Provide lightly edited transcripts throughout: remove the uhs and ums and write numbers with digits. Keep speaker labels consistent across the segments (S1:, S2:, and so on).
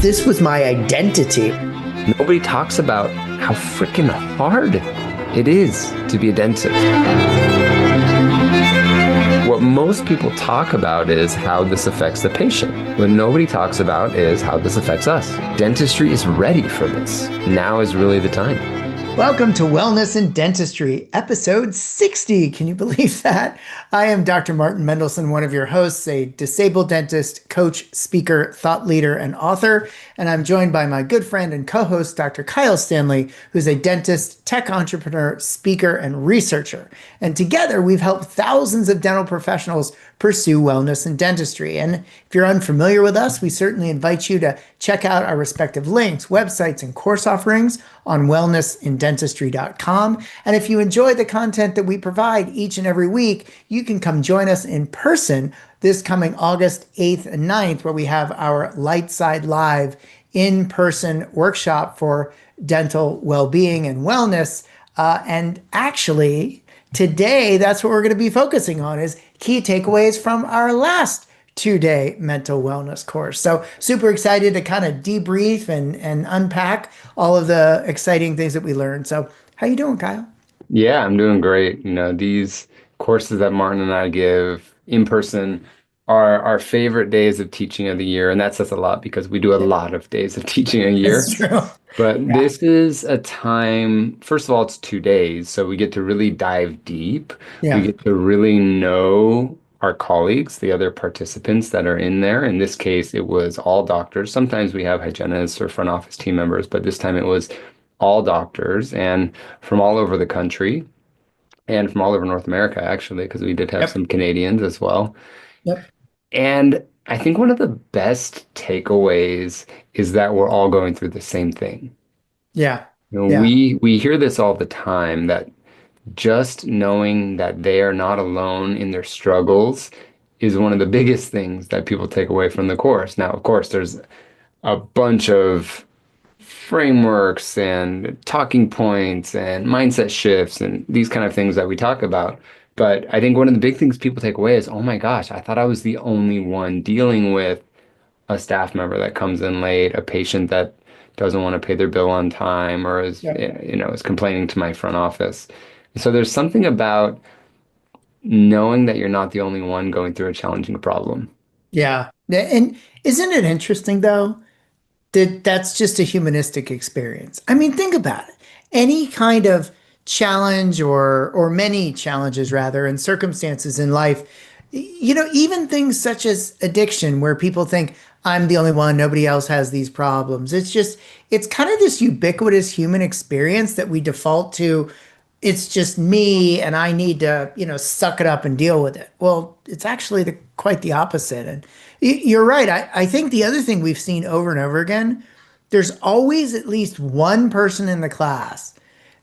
S1: this was my identity.
S2: Nobody talks about how freaking hard it is to be a dentist. What most people talk about is how this affects the patient. What nobody talks about is how this affects us. Dentistry is ready for this. Now is really the time.
S1: Welcome to Wellness and Dentistry, episode 60. Can you believe that? I am Dr. Martin Mendelssohn, one of your hosts, a disabled dentist, coach, speaker, thought leader, and author. And I'm joined by my good friend and co-host, Dr. Kyle Stanley, who's a dentist, tech entrepreneur, speaker, and researcher. And together, we've helped thousands of dental professionals pursue wellness and dentistry. And if you're unfamiliar with us, we certainly invite you to check out our respective links, websites, and course offerings on wellnessindentistry.com. And if you enjoy the content that we provide each and every week, you can come join us in person this coming August 8th and 9th, where we have our Light Side Live in-person workshop for dental well-being and wellness. And actually, today, that's what we're going to be focusing on is key takeaways from our last 2-day mental wellness course. So super excited to kind of debrief and unpack all of the exciting things that we learned. So how you doing, Kyle?
S2: Yeah, I'm doing great. These courses that Martin and I give in person are our favorite days of teaching of the year. And that says a lot because we do a lot of days of teaching a year.
S1: That's true.
S2: But this is a time, first of all, it's 2 days. So we get to really dive deep.
S1: Yeah.
S2: We get to really know our colleagues, the other participants that are in there. In this case, it was all doctors. Sometimes we have hygienists or front office team members, but this time it was all doctors and from all over the country and from all over North America, actually, because we did have some Canadians as well.
S1: Yep.
S2: And I think one of the best takeaways is that we're all going through the same thing.
S1: Yeah.
S2: We hear this all the time, that just knowing that they are not alone in their struggles is one of the biggest things that people take away from the course. Now, of course, there's a bunch of frameworks and talking points and mindset shifts and these kind of things that we talk about. But I think one of the big things people take away is, oh my gosh, I thought I was the only one dealing with a staff member that comes in late, a patient that doesn't want to pay their bill on time, or is complaining to my front office. So there's something about knowing that you're not the only one going through a challenging problem.
S1: Yeah. And isn't it interesting, though, that that's just a humanistic experience? I mean, think about it. Any kind of challenge or many challenges, rather, and circumstances in life, even things such as addiction, where people think, I'm the only one, nobody else has these problems. It's kind of this ubiquitous human experience that we default to. It's just me and I need to, suck it up and deal with it. Well, it's actually quite the opposite. And you're right. I think the other thing we've seen over and over again, there's always at least one person in the class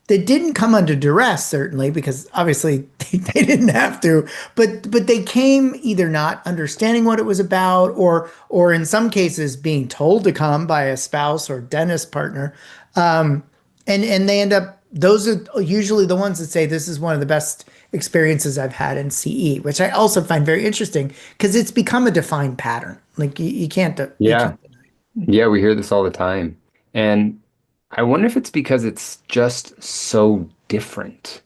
S1: that didn't come under duress, certainly, because obviously they didn't have to, but they came either not understanding what it was about, or in some cases being told to come by a spouse or dentist partner. And they end up, those are usually the ones that say, this is one of the best experiences I've had in CE, which I also find very interesting because it's become a defined pattern. Like you can't.
S2: Yeah. Yeah, we hear this all the time. And I wonder if it's because it's just so different.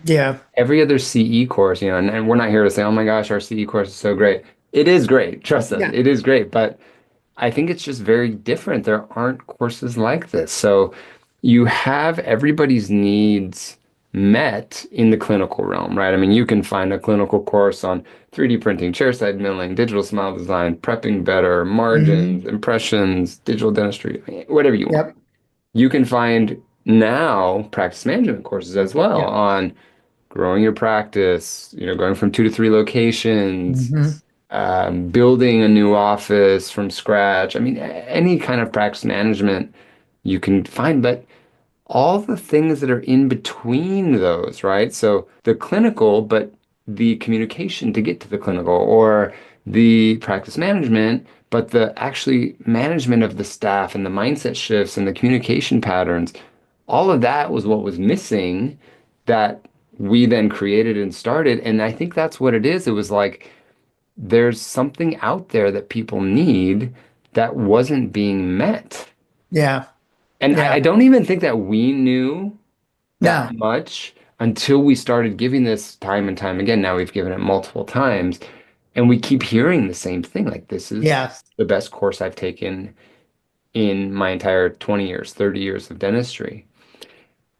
S1: Yeah.
S2: Every other CE course, and we're not here to say, oh my gosh, our CE course is so great. It is great. Trust us, It is great. But I think it's just very different. There aren't courses like this. So you have everybody's needs met in the clinical realm, right? I mean, you can find a clinical course on 3D printing, chairside milling, digital smile design, prepping better, margins, impressions, digital dentistry, whatever you want.
S1: Yep.
S2: You can find now practice management courses as well on growing your practice, going from 2 to 3 locations, building a new office from scratch. I mean, any kind of practice management you can find, but all the things that are in between those, right? So the clinical, but the communication to get to the clinical, or the practice management, but the actually management of the staff and the mindset shifts and the communication patterns, all of that was what was missing that we then created and started. And I think that's what it is. It was like, there's something out there that people need that wasn't being met.
S1: Yeah.
S2: And I
S1: Yeah.
S2: don't even think that we knew that
S1: No.
S2: much until we started giving this time and time again. Now we've given it multiple times, and we keep hearing the same thing. Like, this is
S1: Yeah.
S2: the best course I've taken in my entire 20 years, 30 years of dentistry.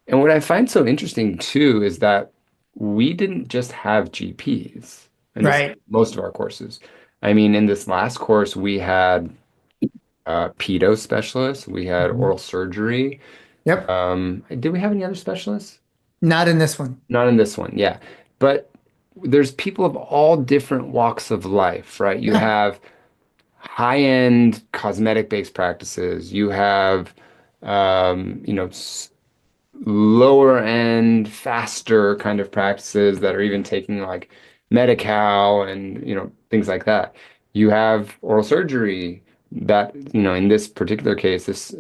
S2: And what I find so interesting too is that we didn't just have GPs in this
S1: Right.
S2: most of our courses. I mean, in this last course, we had pedo specialists, we had
S1: Mhm.
S2: oral surgery.
S1: Yep.
S2: Did we have any other specialists?
S1: Not in this one.
S2: Not in this one, yeah. But there's people of all different walks of life, right? You
S1: Yeah.
S2: have high-end cosmetic-based practices. You have, lower end, faster kind of practices that are even taking like Medi-Cal and things like that. You have oral surgery that, in this particular case, this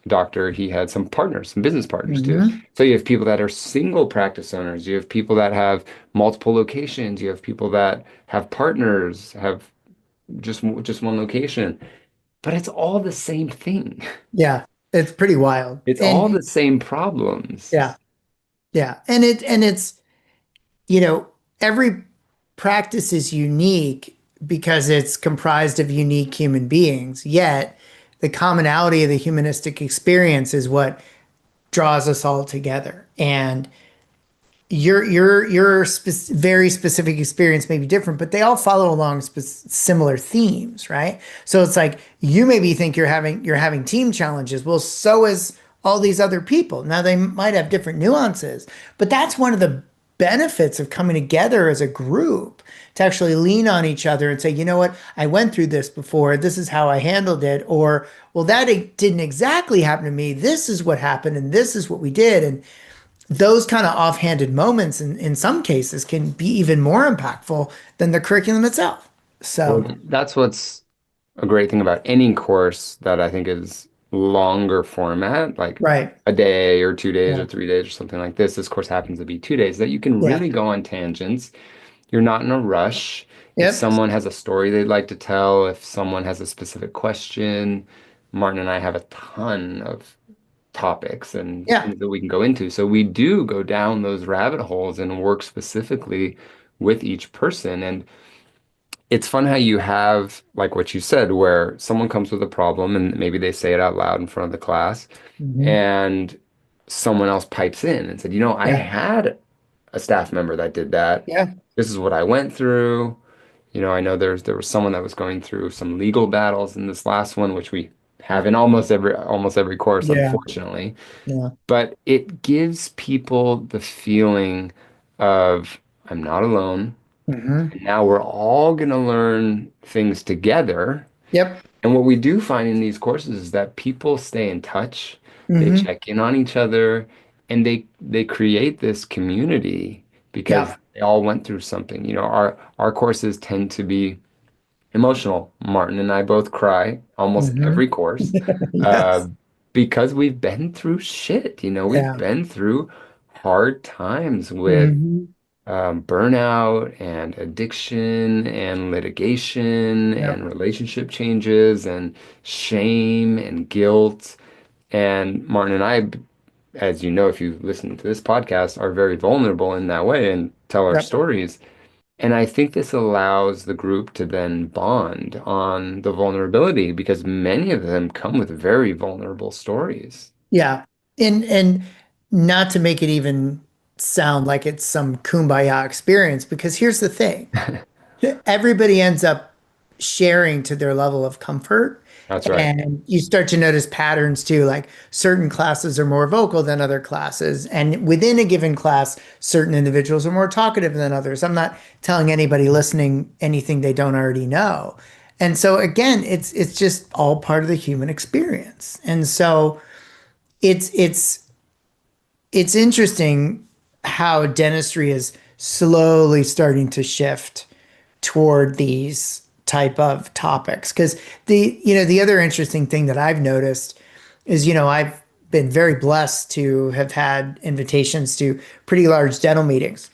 S2: doctor, he had some partners, some business partners too.
S1: Hmm.
S2: So you have people that are single practice owners, you have people that have multiple locations, you have people that have partners, have just one location, but it's all the same thing.
S1: Yeah. It's pretty wild.
S2: It's all
S1: And
S2: the same problems.
S1: yeah. Yeah. And it's, you know, every practice is unique because it's comprised of unique human beings. Yet the commonality of the humanistic experience is what draws us all together. And your very specific experience may be different, but they all follow along similar themes, right? So it's like you maybe think you're having team challenges. Well, so is all these other people. Now they might have different nuances, but that's one of the benefits of coming together as a group to actually lean on each other and say, you know what, I went through this before. This is how I handled it. Or, well, that didn't exactly happen to me. This is what happened, and this is what we did. And those kind of offhanded moments in some cases can be even more impactful than the curriculum itself.
S2: Well,
S1: So,
S2: that's what's a great thing about any course that I think is longer format, like
S1: right.
S2: a day or 2 days or
S1: Yeah.
S2: 3 days or something like this. This course happens to be 2 days, that you can
S1: Yeah.
S2: really go on tangents. You're not in a rush. If
S1: Yep.
S2: someone has a story they'd like to tell, if someone has a specific question, Martin and I have a ton of topics and
S1: Yeah.
S2: things that we can go into. So we do go down those rabbit holes and work specifically with each person. And it's fun how you have, like what you said, where someone comes with a problem and maybe they say it out loud in front of the class,
S1: Hmm.
S2: and someone else pipes in and said, I
S1: Yeah.
S2: had a staff member that did that.
S1: Yeah.
S2: This is what I went through. I know there was someone that was going through some legal battles in this last one, which we have in almost every course,
S1: Yeah.
S2: unfortunately.
S1: Yeah.
S2: But it gives people the feeling of, I'm not alone.
S1: Hmm.
S2: And now we're all going to learn things together.
S1: Yep.
S2: And what we do find in these courses is that people stay in touch, they
S1: Hmm.
S2: check in on each other, and they create this community because
S1: Yeah.
S2: they all went through something. Our courses tend to be emotional. Martin and I both cry almost
S1: Hmm.
S2: every course, uh,
S1: Yes.
S2: because we've been through shit. We've
S1: Yeah.
S2: been through hard times with
S1: Hmm.
S2: burnout and addiction and litigation and
S1: Yep.
S2: relationship changes and shame and guilt. And Martin and I, as you know, if you listen to this podcast, are very vulnerable in that way and tell our
S1: Yep.
S2: stories. And I think this allows the group to then bond on the vulnerability because many of them come with very vulnerable stories.
S1: Yeah. And not to make it even sound like it's some kumbaya experience, because here's the thing. Everybody ends up sharing to their level of comfort.
S2: That's right.
S1: And you start to notice patterns too, like certain classes are more vocal than other classes. And within a given class, certain individuals are more talkative than others. I'm not telling anybody listening anything they don't already know. And so again, it's just all part of the human experience. And so it's it's interesting how dentistry is slowly starting to shift toward these type of topics. Because the other interesting thing that I've noticed is, I've been very blessed to have had invitations to pretty large dental meetings.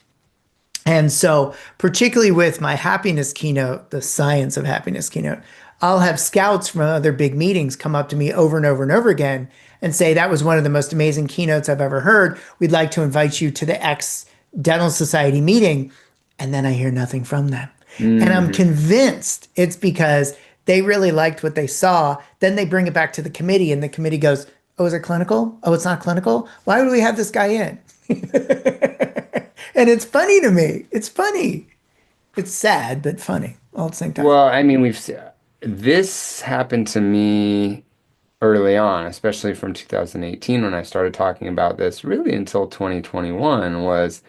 S1: And so, particularly with my happiness keynote, the science of happiness keynote, I'll have scouts from other big meetings come up to me over and over and over again and say, that was one of the most amazing keynotes I've ever heard. We'd like to invite you to the X Dental Society meeting. And then I hear nothing from them. And I'm
S2: Hmm.
S1: convinced it's because they really liked what they saw. Then they bring it back to the committee, and the committee goes, "Oh, is it clinical? Oh, it's not clinical? Why would we have this guy in?" And it's funny to me. It's funny. It's sad, but funny all at the same time.
S2: Well, I mean, this happened to me early on, especially from 2018 when I started talking about this, really until 2021 was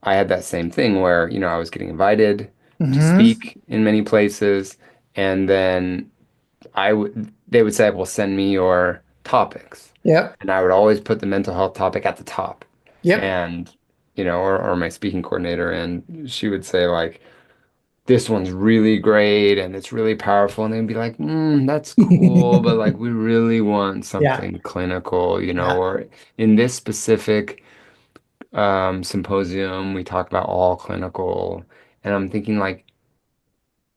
S2: I had that same thing where, I was getting invited to
S1: Hmm.
S2: speak in many places, and then they would say, well, send me your topics.
S1: Yep.
S2: And I would always put the mental health topic at the top.
S1: Yep.
S2: And, or my speaking coordinator, and she would say like, this one's really great and it's really powerful. And they'd be like, that's cool, but like we really want
S1: Yeah.
S2: something clinical,
S1: Yeah.
S2: or in this specific symposium, we talk about all clinical. And I'm thinking like,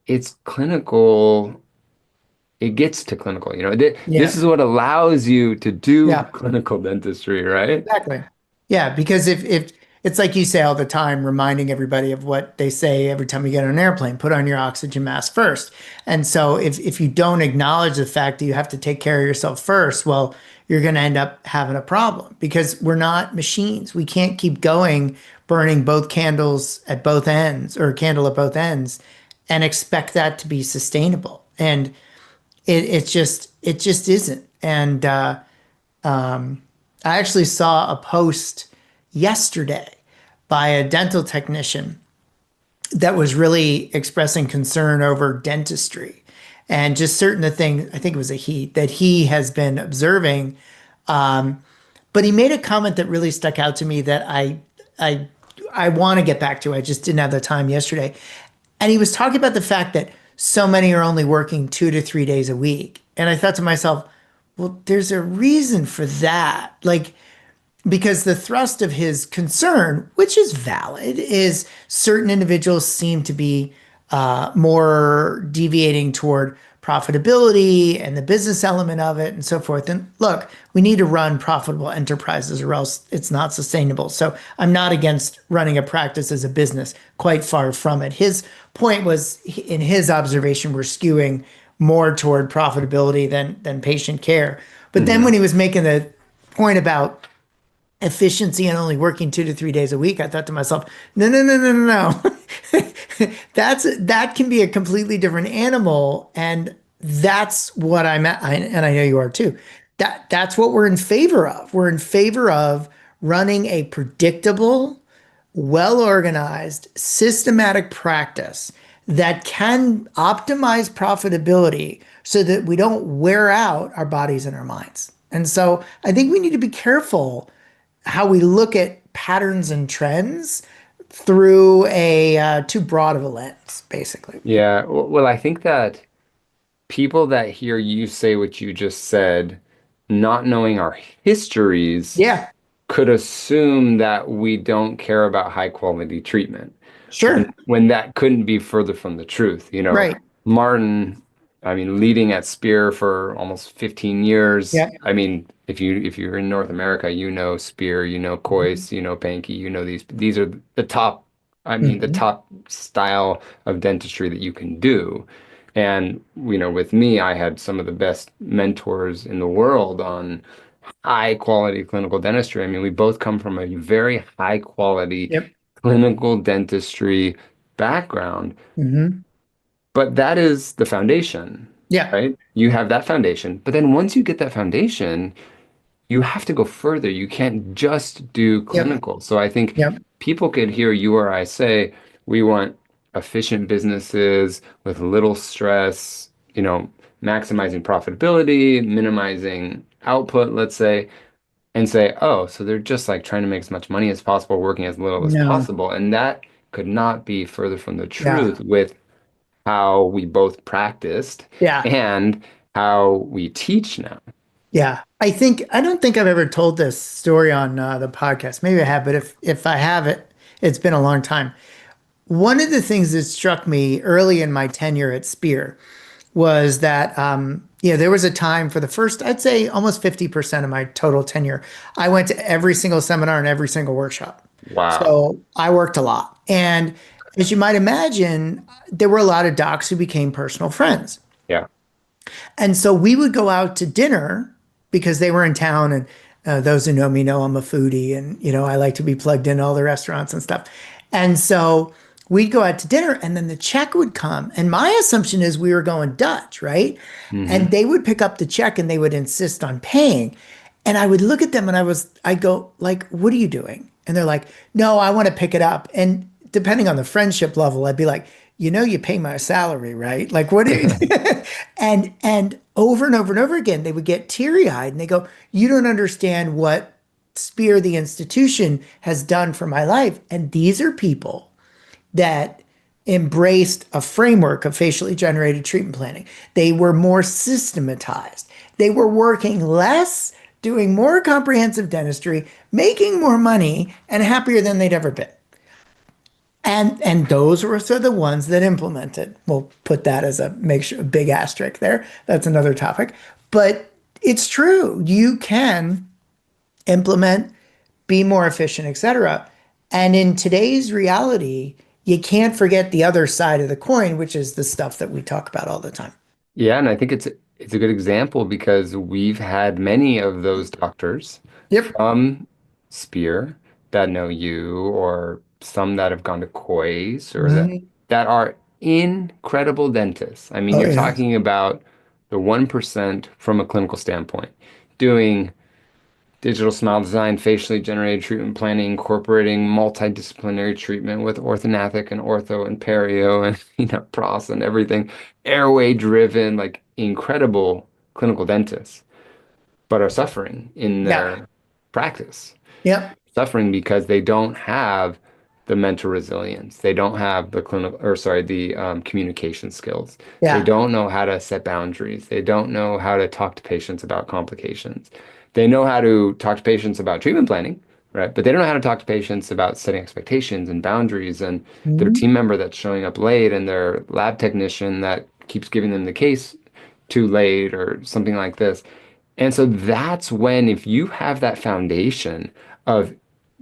S2: it's clinical, it gets to clinical, this
S1: Yeah.
S2: is what allows you to do
S1: Yeah.
S2: clinical dentistry, right?
S1: Exactly. Yeah, because if it's like you say all the time, reminding everybody of what they say every time you get on an airplane, put on your oxygen mask first. And so if you don't acknowledge the fact that you have to take care of yourself first, well, you're going to end up having a problem because we're not machines. We can't keep going burning both candles at both ends or a candle at both ends and expect that to be sustainable. And it just isn't. And I actually saw a post yesterday by a dental technician that was really expressing concern over dentistry and just certain the things, I think it was a he, that he has been observing. But he made a comment that really stuck out to me that I I want to get back to. I just didn't have the time yesterday. And he was talking about the fact that so many are only working 2 to 3 days a week. And I thought to myself, well, there's a reason for that. Like, because the thrust of his concern, which is valid, is certain individuals seem to be more deviating toward profitability and the business element of it and so forth. And look, we need to run profitable enterprises or else it's not sustainable. So I'm not against running a practice as a business, quite far from it. His point was, in his observation, we're skewing more toward profitability than patient care. But then when
S2: Hmm.
S1: he was making the point about efficiency and only working 2 to 3 days a week, I thought to myself, no, no, no, no, no, no. That can be a completely different animal, and that's what I'm at, and I know you are too. That's what we're in favor of. We're in favor of running a predictable, well organized, systematic practice that can optimize profitability so that we don't wear out our bodies and our minds. And so I think we need to be careful how we look at patterns and trends through a too broad of a lens, basically.
S2: Yeah. Well, I think that people that hear you say what you just said, not knowing our histories,
S1: Yeah,
S2: could assume that we don't care about high quality treatment
S1: sure.
S2: when that couldn't be further from the truth.
S1: Right.
S2: Martin, I mean, leading at Spear for almost 15 years.
S1: Yeah.
S2: I mean, if you're in North America, you know Spear, you know Kois, you know Pankey, you know these are the top, I mean, the
S1: Mhm.
S2: top style of dentistry that you can do. And, with me, I had some of the best mentors in the world on high quality clinical dentistry. I mean, we both come from a very high quality
S1: Yep.
S2: clinical dentistry background,
S1: Hmm.
S2: but that is the foundation,
S1: Yeah.
S2: right? You have that foundation, but then once you get that foundation, you have to go further. You can't just do
S1: Yep.
S2: clinical. So I think
S1: Yep.
S2: people could hear you or I say, we want efficient businesses with little stress, maximizing profitability, minimizing output, let's say, and say, oh, so they're just like trying to make as much money as possible, working as little as
S1: No.
S2: possible. And that could not be further from the
S1: Yeah.
S2: truth with how we both practiced
S1: Yeah.
S2: and how we teach now.
S1: Yeah. I don't think I've ever told this story on the podcast. Maybe I have, but if I have it, it's been a long time. one of the things that struck me early in my tenure at Spear was that, there was a time for the first, I'd say almost 50% of my total tenure, I went to every single seminar and every single workshop.
S2: Wow.
S1: So I worked a lot. And as you might imagine, there were a lot of docs who became personal friends.
S2: Yeah.
S1: And so we would go out to dinner because they were in town. And those who know me know I'm a foodie and, I like to be plugged in all the restaurants and stuff. And so we'd go out to dinner and then the check would come. And my assumption is we were going Dutch, right? And
S2: Hmm.
S1: they would pick up the check and they would insist on paying. And I would look at them and I'd go, like, what are you doing? And they're like, no, I want to pick it up. And depending on the friendship level, I'd be like, you pay my salary, right? Like, what do you and over and over and over again, they would get teary-eyed and they go, you don't understand what Spear the institution has done for my life. And these are people that embraced a framework of facially generated treatment planning. They were more systematized. They were working less, doing more comprehensive dentistry, making more money, and happier than they'd ever been. And those were so the ones that implemented. We'll put that as a make sure a big asterisk there. That's another topic. But it's true. You can implement, be more efficient, etc. And in today's reality, you can't forget the other side of the coin, which is the stuff that we talk about all the time.
S2: Yeah, and I think it's a good example because we've had many of those doctors
S1: Yep.
S2: from Spear that know you, or some that have gone to Koi's, or
S1: Mhm.
S2: that are incredible dentists. I mean,
S1: Oh
S2: you're
S1: yeah.
S2: talking about the 1% from a clinical standpoint, doing digital smile design, facially generated treatment planning, incorporating multidisciplinary treatment with orthodontic and ortho and perio and pros and everything, airway driven, like incredible clinical dentists, but are suffering in
S1: Yeah.
S2: their practice,
S1: Yep.
S2: suffering because they don't have the mental resilience. They don't have the clinical, or sorry, the communication skills. They
S1: Yeah.
S2: don't know how to set boundaries. They don't know how to talk to patients about complications. They know how to talk to patients about treatment planning, right? But they don't know how to talk to patients about setting expectations and boundaries, and their
S1: Mhm.
S2: team member that's showing up late and their lab technician that keeps giving them the case too late or something like this. And so that's when, if you have that foundation of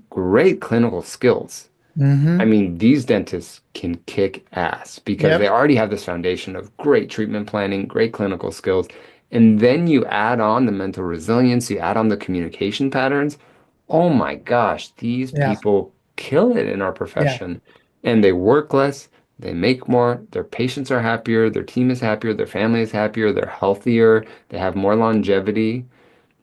S2: great clinical skills, I
S1: Mhm.
S2: mean, these dentists can kick ass because they
S1: Yep.
S2: already have this foundation of great treatment planning, great clinical skills. And then you add on the mental resilience, you add on the communication patterns. Oh my gosh, these
S1: Yeah.
S2: people kill it in our
S1: Yeah.
S2: profession. And they work less, they make more, their patients are happier, their team is happier, their family is happier, they're healthier, they have more longevity.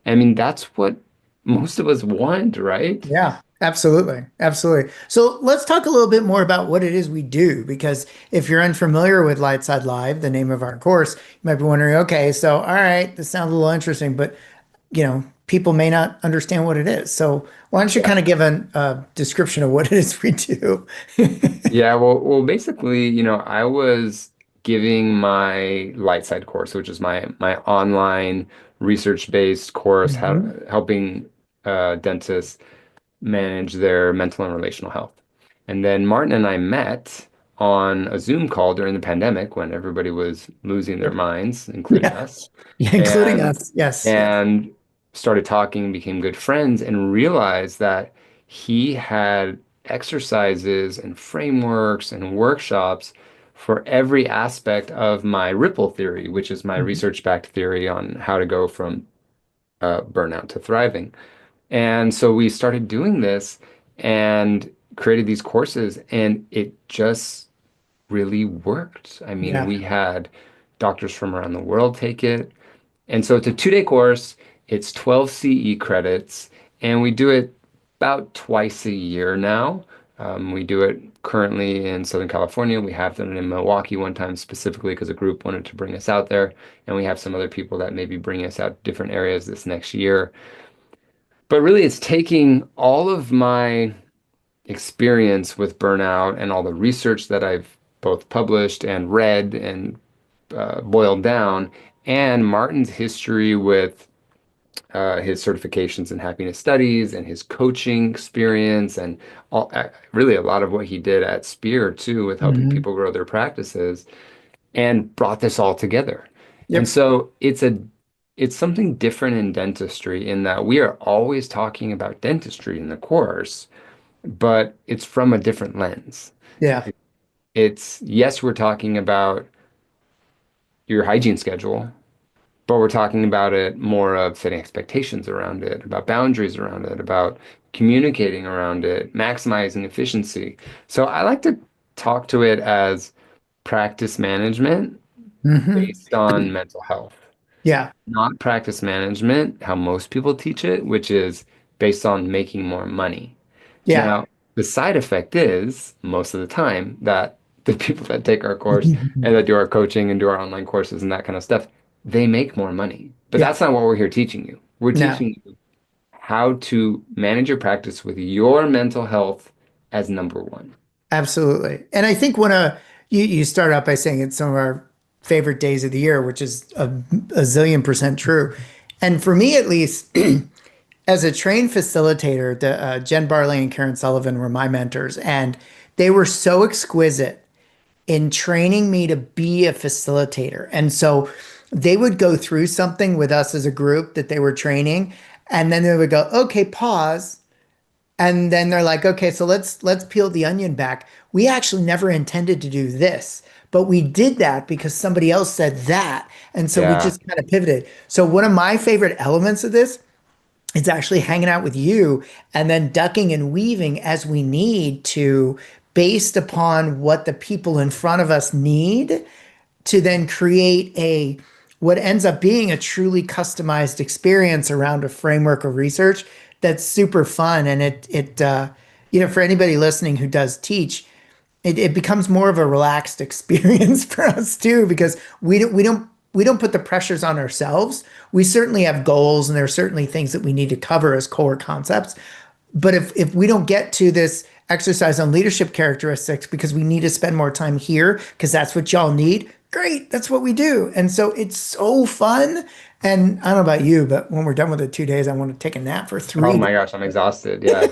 S2: I mean, that's what most of us want, right?
S1: Yeah, absolutely. Absolutely. So let's talk a little bit more about what it is we do, because if you're unfamiliar with Lightside Live, the name of our course, you might be wondering, okay, so all right, this sounds a little interesting, but people may not understand what it is. So why don't you
S2: Yeah.
S1: kind of give a description of what it is we do?
S2: Yeah, well, basically, I was giving my light side course, which is my online research-based course,
S1: Mhm.
S2: helping dentists manage their mental and relational health. And then Martin and I met on a Zoom call during the pandemic when everybody was losing their
S1: Yep.
S2: minds, including
S1: Yeah.
S2: us,
S1: Yeah, including
S2: and
S1: us. Yes, yes.
S2: and started talking, became good friends, and realized that he had exercises and frameworks and workshops for every aspect of my ripple theory, which is my
S1: Mhm.
S2: research-backed theory on how to go from burnout to thriving. And so we started doing this and created these courses, and it just really worked. I mean,
S1: Yeah.
S2: we had doctors from around the world take it. And so it's a 2-day course. It's 12 CE credits, and we do it about twice a year now. We do it currently in Southern California. We have done it in Milwaukee one time specifically because a group wanted to bring us out there, and we have some other people that may be bringing us out to different areas this next year. But really, it's taking all of my experience with burnout and all the research that I've both published and read and boiled down, and Martin's history with his certifications in happiness studies and his coaching experience and really a lot of what he did at Spear too with helping
S1: Hmm.
S2: people grow their practices and brought this all together. And
S1: Yep.
S2: so it's something different in dentistry in that we are always talking about dentistry in the course, but it's from a different lens.
S1: Yeah.
S2: It's yes, we're talking about your hygiene schedule, but we're talking about it more of setting expectations around it, about boundaries around it, about communicating around it, maximizing efficiency. So I like to talk to it as practice management
S1: Hmm.
S2: based on mental health,
S1: Yeah.
S2: not practice management, how most people teach it, which is based on making more money.
S1: Yeah.
S2: Now, the side effect is most of the time that the people that take our course and that do our coaching and do our online courses and that kind of stuff, they make more money. But
S1: Yeah.
S2: that's not what we're here teaching you. We're
S1: No.
S2: teaching you how to manage your practice with your mental health as number one.
S1: Absolutely. And I think you start out by saying it's some of our favorite days of the year, which is a zillion percent true. And for me, at least, as a trained facilitator, Jen Barley and Karen Sullivan were my mentors, and they were so exquisite in training me to be a facilitator. And so they would go through something with us as a group that they were training, and then they would go, "Okay, pause." And then they're like, okay, so let's peel the onion back. We actually never intended to do this, but we did that because somebody else said that. And so we
S2: Yeah.
S1: just kind of pivoted. So one of my favorite elements of this is actually hanging out with you and then ducking and weaving as we need to, based upon what the people in front of us need, to then create a what ends up being a truly customized experience around a framework of research that's super fun. And for anybody listening who does teach, it becomes more of a relaxed experience for us too, because we don't put the pressures on ourselves. We certainly have goals, and there are certainly things that we need to cover as core concepts. But if we don't get to this exercise on leadership characteristics because we need to spend more time here because that's what y'all need, great, that's what we do. And so it's so fun. And I don't know about you, but when we're done with the 2 days, I want to take a nap for
S2: Oh
S1: 3 days.
S2: my gosh, I'm exhausted. Yeah.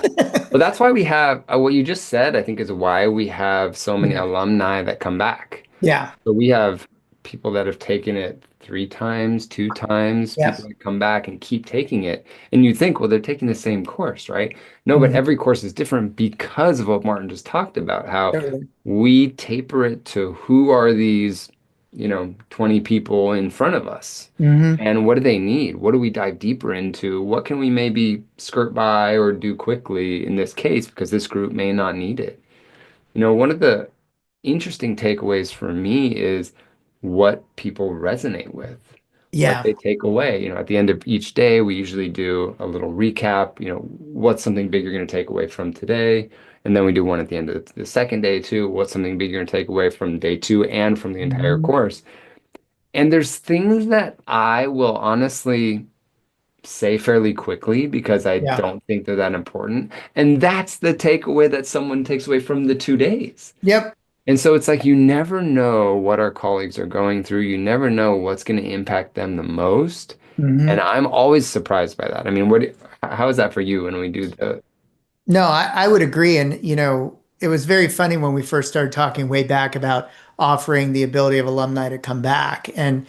S2: But that's why we have what you just said, I think is why we have so many
S1: Yeah.
S2: alumni that come back.
S1: Yeah.
S2: So we have people that have taken it 3 times, 2 times, people
S1: Yes.
S2: that come back and keep taking it. And you think, well, they're taking the same course, right? No, but
S1: Mhm.
S2: every course is different because of what Martin just talked about, how
S1: Totally.
S2: we taper it to who are these, 20 people in front of us.
S1: Hmm.
S2: And what do they need? What do we dive deeper into? What can we maybe skirt by or do quickly in this case because this group may not need it? One of the interesting takeaways for me is what people resonate with, what
S1: Yeah.
S2: they take away. At the end of each day, we usually do a little recap, what's something big you're going to take away from today? And then we do one at the end of the second day too. What's something big you're going to take away from day two and from the entire
S1: Mhm.
S2: course? And there's things that I will honestly say fairly quickly because I
S1: Yeah.
S2: don't think they're that important. And that's the takeaway that someone takes away from the 2 days.
S1: Yep.
S2: And so it's like you never know what our colleagues are going through. You never know what's going to impact them the most. And
S1: Hmm.
S2: I'm always surprised by that. I mean, how is that for you when we do the,
S1: No, I would agree. And, it was very funny when we first started talking way back about offering the ability of alumni to come back. And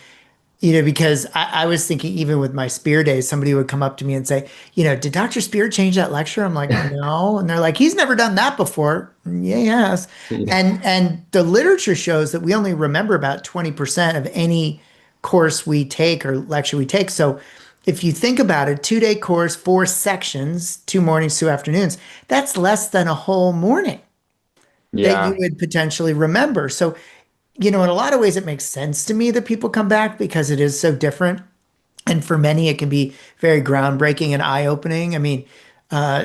S1: because I was thinking, even with my Spear days, somebody would come up to me and say, did Dr. Spear change that lecture? I'm like, no. And they're like, he's never done that before. Yeah, yes. And the literature shows that we only remember about 20% of any course we take or lecture we take. So if you think about it, 2 day course, 4 sections, 2 mornings, 2 afternoons, that's less than a whole morning that you
S2: yeah,
S1: would potentially remember. So in a lot of ways, it makes sense to me that people come back because it is so different. And for many, it can be very groundbreaking and eye-opening. I mean,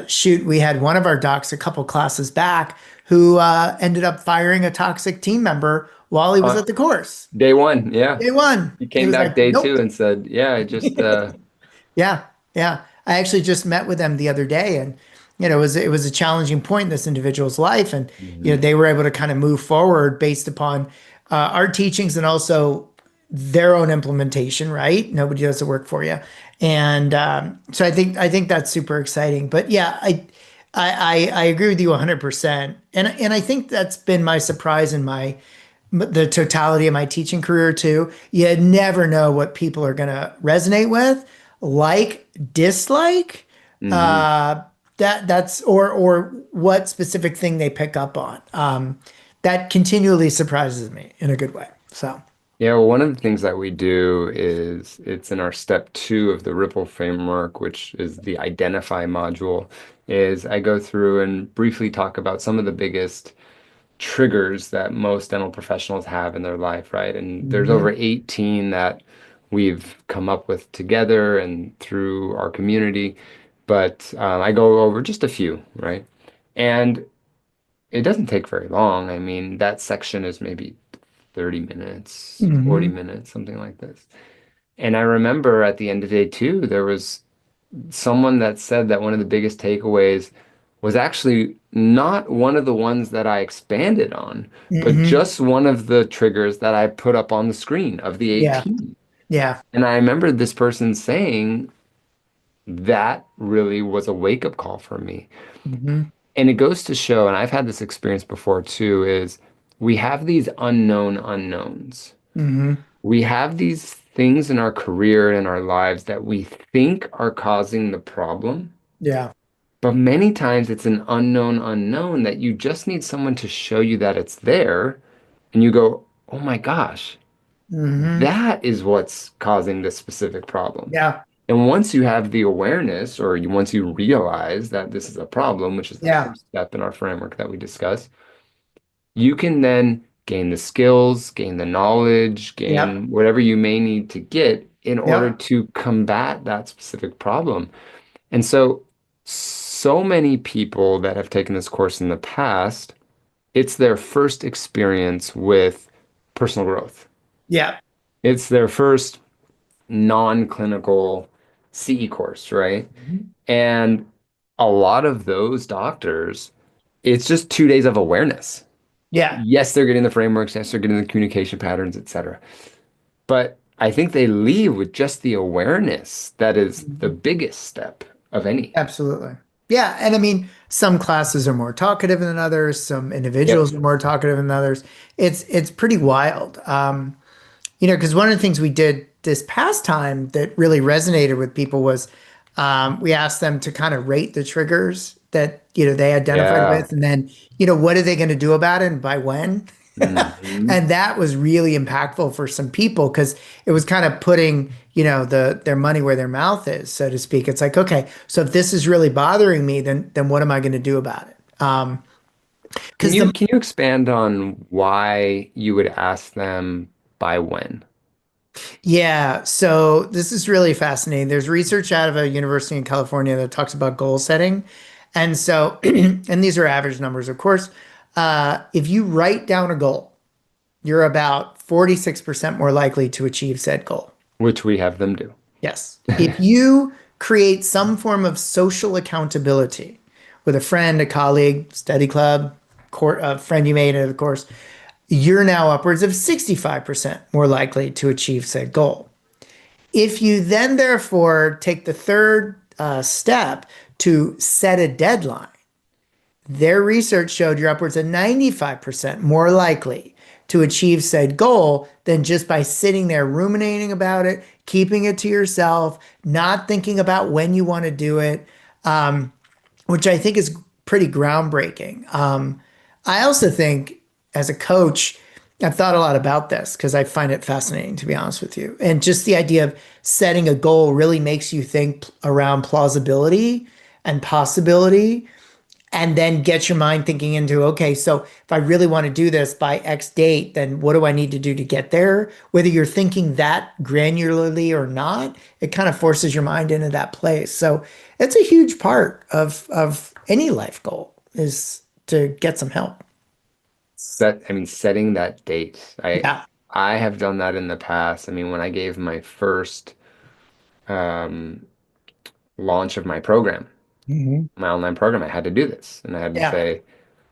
S1: shoot, we had one of our docs a couple classes back who ended up firing a toxic team member while he was
S2: uh,
S1: at the course.
S2: day one, yeah.
S1: Day one.
S2: He
S1: He
S2: came
S1: was
S2: back
S1: like,
S2: day
S1: nope.
S2: two and said, yeah, I just,
S1: Yeah, yeah. I actually just met with them the other day, and it was a challenging point in this individual's life, and
S2: mhm.
S1: they were able to kind of move forward based upon our teachings, and also their own implementation, right? Nobody does the work for you. And so I think that's super exciting. But yeah, I agree with you 100%. And I think that's been my surprise in the totality of my teaching career too. You never know what people are going to resonate with, like, dislike,
S2: Hmm.
S1: uh, that's or what specific thing they pick up on. That continually surprises me in a good way. So,
S2: Yeah, well, one of the things that we do is it's in our step 2 of the Ripple framework, which is the identify module, is I go through and briefly talk about some of the biggest triggers that most dental professionals have in their life, right? And there's over
S1: mhm,
S2: 18 that we've come up with together and through our community, but I go over just a few, right? And it doesn't take very long. I mean, that section is maybe 30 minutes, 40
S1: mhm,
S2: minutes, something like this. And I remember at the end of day 2, there was someone that said that one of the biggest takeaways was actually not one of the ones that I expanded on, but
S1: mhm.
S2: just one of the triggers that I put up on the screen of the
S1: Yeah,
S2: 18.
S1: yeah,
S2: And I remember this person saying that really was a wake-up call for me.
S1: mhm,
S2: And it goes to show, and I've had this experience before too, is we have these unknown unknowns.
S1: mhm.
S2: We have these things in our career and in our lives that we think are causing the problem,
S1: Yeah,
S2: but many times it's an unknown unknown that you just need someone to show you that it's there, and you go, "Oh my gosh,
S1: mhm.
S2: that is what's causing this specific problem."
S1: Yeah,
S2: And once you have the awareness, or once you realize that this is a problem, which is the
S1: yeah,
S2: first step in our framework that we discuss, you can then gain the skills, gain the knowledge,
S1: yep,
S2: gain whatever you may need to get in order
S1: yep,
S2: to combat that specific problem. And so, so many people that have taken this course in the past, it's their first experience with personal growth.
S1: yep,
S2: It's their first non-clinical CE course, right?
S1: mhm.
S2: And a lot of those doctors, it's just 2 days of awareness.
S1: Yeah,
S2: Yes, they're getting the frameworks, yes, they're getting the communication patterns, etc. But I think they leave with just the awareness that is the
S1: mhm.
S2: biggest step of any.
S1: Absolutely. Yeah, and I mean, some classes are more talkative than others. Some
S2: Yep.
S1: individuals are more talkative than others. It's pretty wild. Because one of the things we did this past time that really resonated with people was we asked them to kind of rate the triggers that they identified
S2: Yeah.
S1: with, and then what are they going to do about it and by when.
S2: Hmm.
S1: And that was really impactful for some people because it was kind of putting their money where their mouth is, so to speak. It's like, okay, so if this is really bothering me, then what am I going to do about it?
S2: Can
S1: Because
S2: you
S1: the
S2: can you expand on why you would ask them by when?
S1: Yeah, so this is really fascinating. There's research out of a university in California that talks about goal setting. And so, and these are average numbers, of course. If you write down a goal, you're about 46% more likely to achieve said goal.
S2: Which we have them do.
S1: Yes. If you create some form of social accountability with a friend, a colleague, study club, a friend you made, of course, you're now upwards of 65% more likely to achieve said goal. If you then therefore take the third step to set a deadline, their research showed you're upwards of 95% more likely to achieve said goal than just by sitting there ruminating about it, keeping it to yourself, not thinking about when you want to do it, which I think is pretty groundbreaking. I also think as a coach, I've thought a lot about this because I find it fascinating, to be honest with you. And just the idea of setting a goal really makes you think around plausibility and possibility, and then get your mind thinking into, okay, so if I really want to do this by X date, then what do I need to do to get there? Whether you're thinking that granularly or not, it kind of forces your mind into that place. So it's a huge part of any life goal is to get some help.
S2: Setting that date. I
S1: Yeah.
S2: I have done that in the past. I mean, when I gave my first um, launch of my program,
S1: Hmm.
S2: my online program, I had to do this. And I had to
S1: Yeah.
S2: say,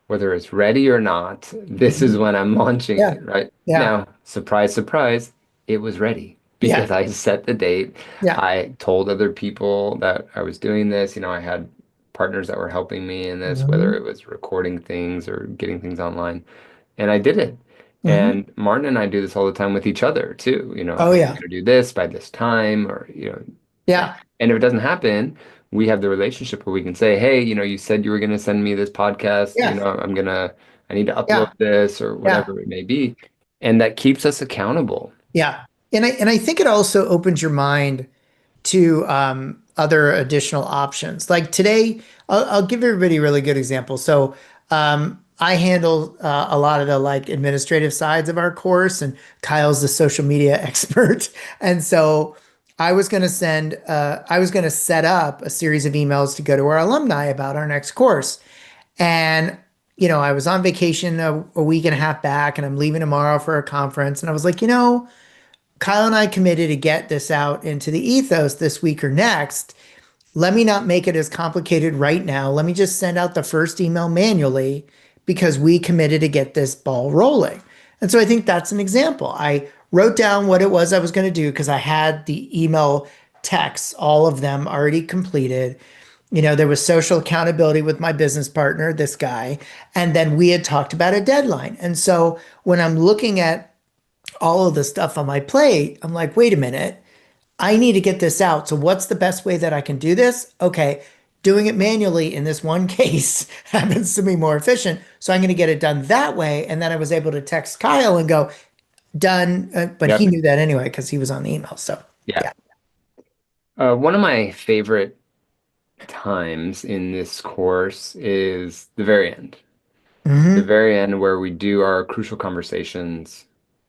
S2: whether it's ready or not, this is
S1: Mhm.
S2: when I'm launching
S1: Yeah.
S2: it, right?
S1: Yeah.
S2: Now, surprise, surprise, it was ready
S1: Yeah.
S2: because I set the date.
S1: Yeah.
S2: I told other people that I was doing this. I had partners that were helping me in this, whether
S1: Hmm.
S2: it was recording things or getting things online. And I did it.
S1: Hmm.
S2: And Martin and I do this all the time with each other too.
S1: Oh,
S2: Hey, we're
S1: yeah.
S2: going to do this by this time, or, and,
S1: Yeah.
S2: and if it doesn't happen, we have the relationship where we can say, hey, you said you were going to send me this podcast,
S1: Yeah.
S2: I need to upload
S1: Yeah.
S2: this or
S1: Yeah.
S2: whatever it may be. And that keeps us accountable.
S1: Yeah. And I think it also opens your mind to other additional options. Like today, I'll give everybody a really good example. So I handle a lot of the like administrative sides of our course, and Kyle's the social media expert. And so I was going to set up a series of emails to go to our alumni about our next course. And I was on vacation a week and a half back, and I'm leaving tomorrow for a conference. And I was like, Kyle and I committed to get this out into the ethos this week or next. Let me not make it as complicated right now. Let me just send out the first email manually because we committed to get this ball rolling. And so I think that's an example. I wrote down what it was I was going to do because I had the email texts, all of them already completed. There was social accountability with my business partner, this guy, and then we had talked about a deadline. And so when I'm looking at all of the stuff on my plate, I'm like, wait a minute, I need to get this out. So what's the best way that I can do this? Okay, doing it manually in this one case happens to be more efficient. So I'm going to get it done that way. And then I was able to text Kyle and go, done. But he
S2: Yep.
S1: knew that anyway because he was on the email. So
S2: Yeah.
S1: yeah.
S2: One of my favorite times in this course is the very end. The
S1: Hmm.
S2: very end where we do our crucial conversations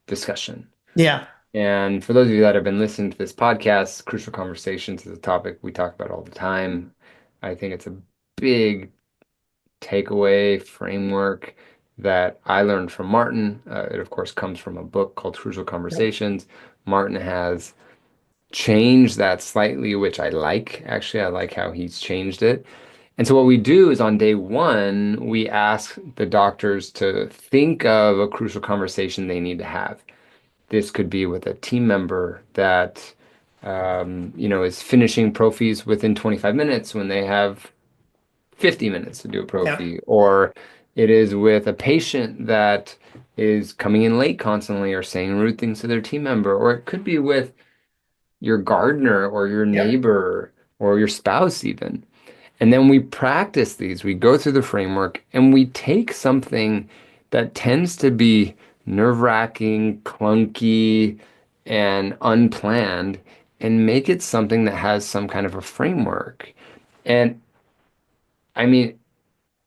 S2: discussion.
S1: Yeah.
S2: And for those of you that have been listening to this podcast, crucial conversations is a topic we talk about all the time. I think it's a big takeaway framework that I learned from Martin. It, of course, comes from a book called Crucial
S1: Yep.
S2: Conversations. Martin has changed that slightly, which I like. Actually, I like how he's changed it. And so what we do is on day one, we ask the doctors to think of a crucial conversation they need to have. This could be with a team member that is finishing prophies within 25 minutes when they have 50 minutes to do a
S1: Yep.
S2: prophy, or it is with a patient that is coming in late constantly or saying rude things to their team member, or it could be with your gardener or your
S1: Yep.
S2: neighbor or your spouse even. And then we practice these, we go through the framework and we take something that tends to be nerve-wracking, clunky, and unplanned and make it something that has some kind of a framework. And I mean,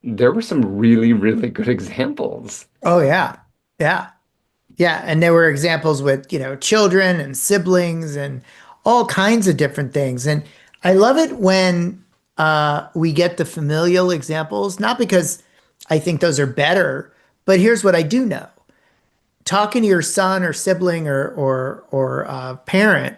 S2: there were some really, really good examples.
S1: Oh, yeah. Yeah. Yeah, and there were examples with, children and siblings and all kinds of different things. And I love it when we get the familial examples, not because I think those are better, but here's what I do know. Talking to your son or sibling or parent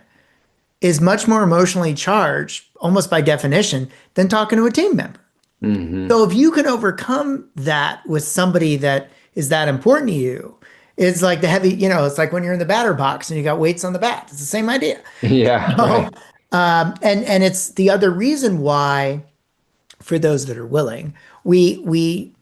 S1: is much more emotionally charged, almost by definition, than talking to a team member.
S2: Hmm.
S1: So if you can overcome that with somebody that is that important to you, it's like the heavy, it's like when you're in the batter box and you got weights on the bat. It's the same idea.
S2: Yeah,
S1: So,
S2: right.
S1: and it's the other reason why, for those that are willing, we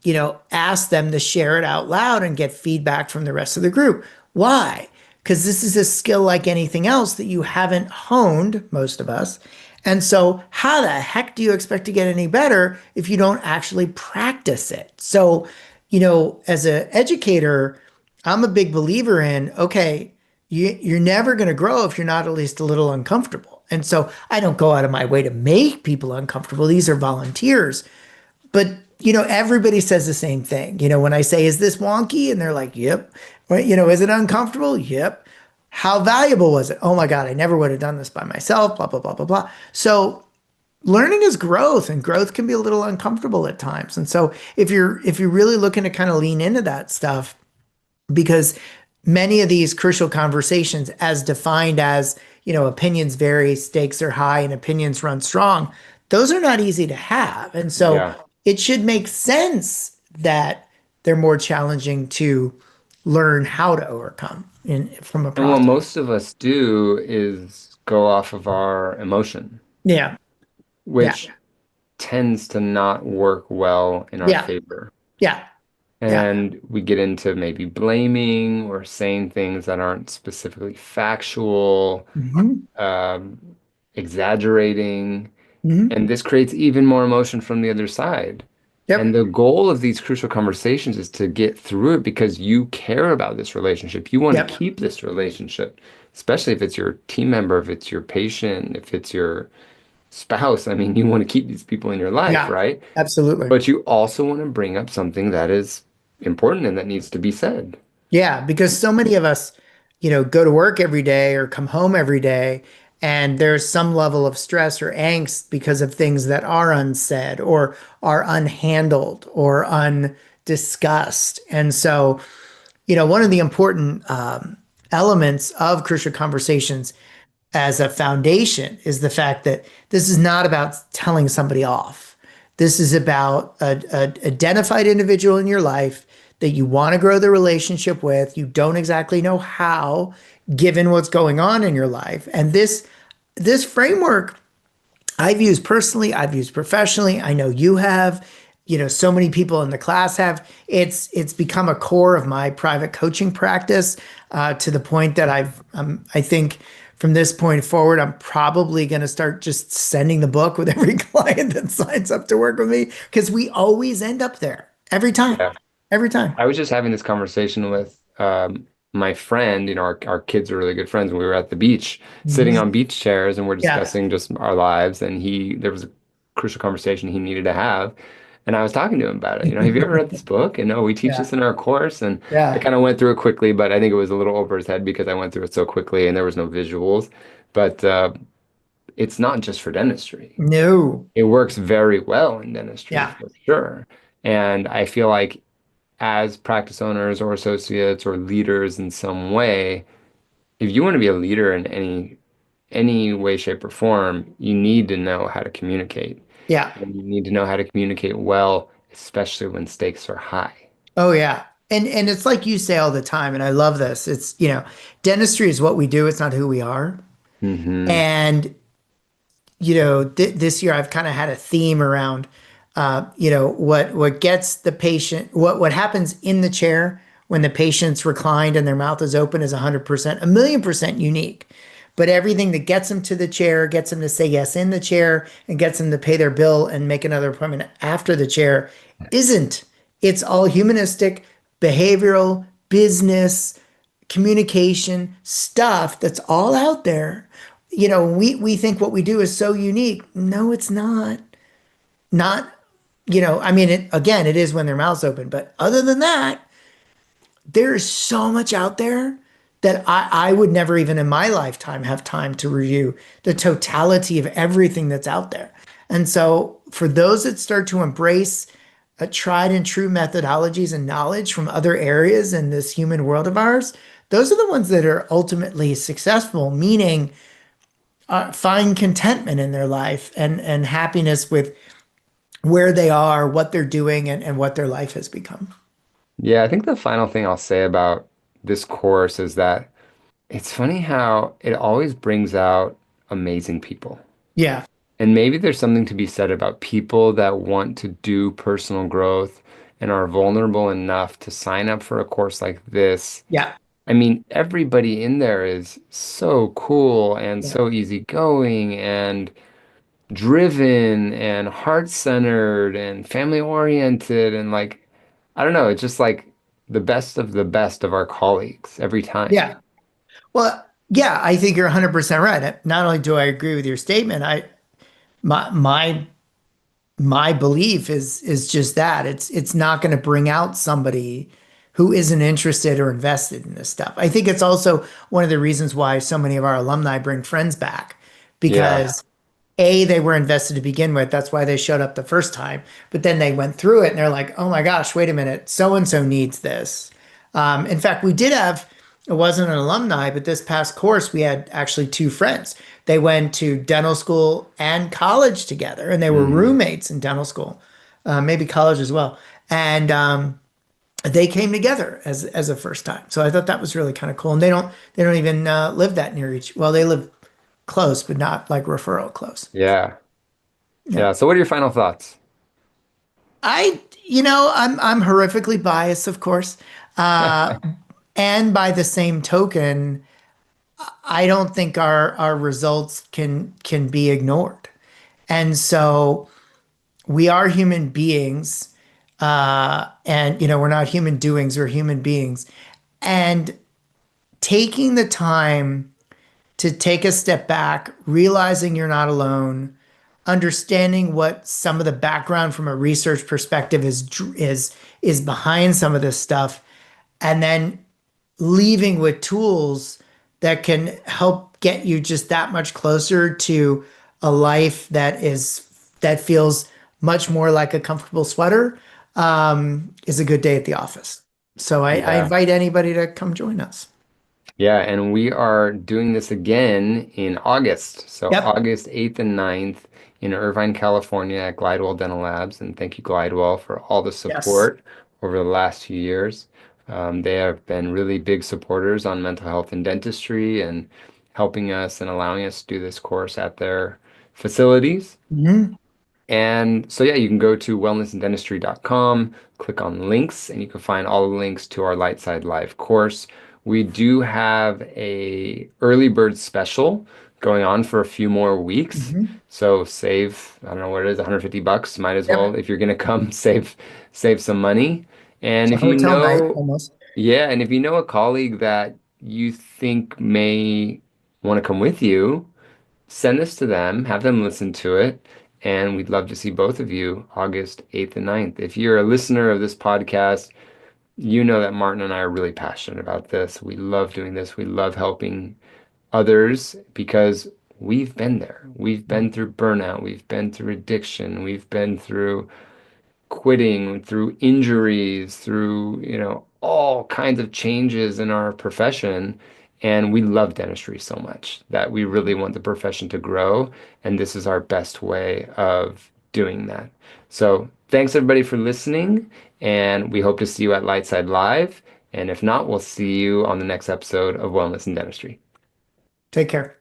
S1: ask them to share it out loud and get feedback from the rest of the group. Why? Because this is a skill like anything else that you haven't honed, most of us. And so, how the heck do you expect to get any better if you don't actually practice it? So, as an educator, I'm a big believer in, okay, you're never going to grow if you're not at least a little uncomfortable. And so I don't go out of my way to make people uncomfortable. These are volunteers. But, everybody says the same thing. When I say, is this wonky? And they're like, yep. Or, is it uncomfortable? Yep. How valuable was it? Oh my God, I never would have done this by myself, blah, blah, blah, blah, blah. So learning is growth, and growth can be a little uncomfortable at times. And so if you're really looking to kind of lean into that stuff, because many of these crucial conversations, as defined as, opinions vary, stakes are high, and opinions run strong, those are not easy to have. And so
S2: Yeah.
S1: it should make sense that they're more challenging to learn how to overcome. in from a
S2: And what
S1: process.
S2: most of us do is go off of our emotion,
S1: Yeah. Yeah.
S2: which tends to not work well in our
S1: Yeah.
S2: favor.
S1: Yeah. Yeah.
S2: And we get into maybe blaming or saying things that aren't specifically factual,
S1: Hmm.
S2: um, exaggerating.
S1: Hmm.
S2: And this creates even more emotion from the other side. And
S1: Yep.
S2: the goal of these crucial conversations is to get through it because you care about this relationship. You want to
S1: Yep.
S2: keep this relationship, especially if it's your team member, if it's your patient, if it's your spouse. I mean, you want to keep these people in your life,
S1: Yeah.
S2: right?
S1: Absolutely.
S2: But you also want to bring up something that is important and that needs to be said.
S1: Yeah, because so many of us, go to work every day or come home every day, and there's some level of stress or angst because of things that are unsaid or are unhandled or undiscussed. And so, one of the important elements of crucial conversations as a foundation is the fact that this is not about telling somebody off. This is about a identified individual in your life that you want to grow the relationship with. You don't exactly know how, given what's going on in your life. And this framework I've used personally, I've used professionally. I know you have, so many people in the class have. It's become a core of my private coaching practice to the point that I think from this point forward, I'm probably going to start just sending the book with every client that signs up to work with me because we always end up there
S2: Yeah.
S1: every time.
S2: I was just having this conversation with my friend. Our kids are really good friends, and we were at the beach sitting
S1: Mhm.
S2: on beach chairs and we're
S1: Yeah.
S2: discussing just our lives. And there was a crucial conversation he needed to have. And I was talking to him about it. Have you ever read this book? And no, we teach
S1: Yeah.
S2: this in our course. And I
S1: Yeah.
S2: kind of went through it quickly, but I think it was a little over his head because I went through it so quickly and there was no visuals. But it's not just for dentistry.
S1: No.
S2: It works very well in dentistry
S1: Yeah.
S2: for sure. And I feel like as practice owners or associates or leaders in some way, if you want to be a leader in any way, shape, or form, you need to know how to communicate.
S1: Yeah.
S2: And you need to know how to communicate well, especially when stakes are high.
S1: Oh yeah. And it's like you say all the time, and I love this. It's, dentistry is what we do, it's not who we are.
S2: Hmm.
S1: And, this year I've kind of had a theme around what gets the patient, what happens in the chair when the patient's reclined and their mouth is open is 100%, a million percent unique. But everything that gets them to the chair, gets them to say yes in the chair, and gets them to pay their bill and make another appointment after the chair isn't. It's all humanistic, behavioral, business, communication stuff that's all out there. We think what we do is so unique. No, it's not. Not, I mean, again, it is when their mouth's open, but other than that, there is so much out there that I would never even in my lifetime have time to review the totality of everything that's out there. And so for those that start to embrace tried and true methodologies and knowledge from other areas in this human world of ours, those are the ones that are ultimately successful, meaning find contentment in their life and happiness with where they are, what they're doing, and what their life has become.
S2: Yeah, I think the final thing I'll say about this course is that it's funny how it always brings out amazing people.
S1: Yeah,
S2: And maybe there's something to be said about people that want to do personal growth and are vulnerable enough to sign up for a course like this.
S1: yeah,
S2: I mean, everybody in there is so cool and
S1: yeah,
S2: so easygoing and driven and heart-centered and family-oriented and like, I don't know, it's just like the best of our colleagues every time.
S1: yeah. Well, yeah, I think you're 100% right. Not only do I agree with your statement, my belief is just that it's not going to bring out somebody who isn't interested or invested in this stuff. I think it's also one of the reasons why so many of our alumni bring friends back
S2: Yeah.
S1: because A, they were invested to begin with. That's why they showed up the first time. But then they went through it and they're like, oh my gosh, wait a minute, so and so needs this. In fact, we did have, it wasn't an alumni, but this past course, we had actually two friends. They went to dental school and college together, and they were
S2: Hmm.
S1: roommates in dental school, maybe college as well. And they came together as a first time. So I thought that was really kind of cool. And they don't even live that near each. Well, they live close, but not like referral close.
S2: Yeah.
S1: Yeah.
S2: Yeah. So what are your final thoughts?
S1: I'm horrifically biased, of course. Uh, and by the same token, I don't think our results can be ignored. And so we are human beings, and we're not human doings, we're human beings. And taking the time to take a step back, realizing you're not alone, understanding what some of the background from a research perspective is behind some of this stuff, and then leaving with tools that can help get you just that much closer to a life that feels much more like a comfortable sweater, is a good day at the office. So I
S2: Yeah.
S1: invite anybody to come join us.
S2: Yeah, and we are doing this again in August. So
S1: Yep.
S2: August 8th and 9th in Irvine, California at Glidewell Dental Labs. And thank you, Glidewell, for all the
S1: Yes.
S2: support over the last few years. They have been really big supporters on mental health and dentistry and helping us and allowing us to do this course at their facilities.
S1: Mhm.
S2: And so, yeah, you can go to wellnessanddentistry.com, click on links, and you can find all the links to our Lightside Live course. We do have a early bird special going on for a few more weeks.
S1: Mhm.
S2: So save, I don't know what it is, 150 bucks. Might as well,
S1: Yep.
S2: if you're going to come, save some money. And
S1: It's a
S2: if you
S1: hotel night
S2: know,
S1: almost.
S2: yeah, and if you know a colleague that you think may want to come with you, send this to them, have them listen to it, and we'd love to see both of you August 8th and 9th. If you're a listener of this podcast, you know that Martin and I are really passionate about this. We love doing this. We love helping others because we've been there. We've been through burnout. We've been through addiction. We've been through quitting, through injuries, through, all kinds of changes in our profession. And we love dentistry so much that we really want the profession to grow. And this is our best way of doing that. So thanks everybody for listening. And we hope to see you at Lightside Live. And if not, we'll see you on the next episode of Wellness and Dentistry.
S1: Take care.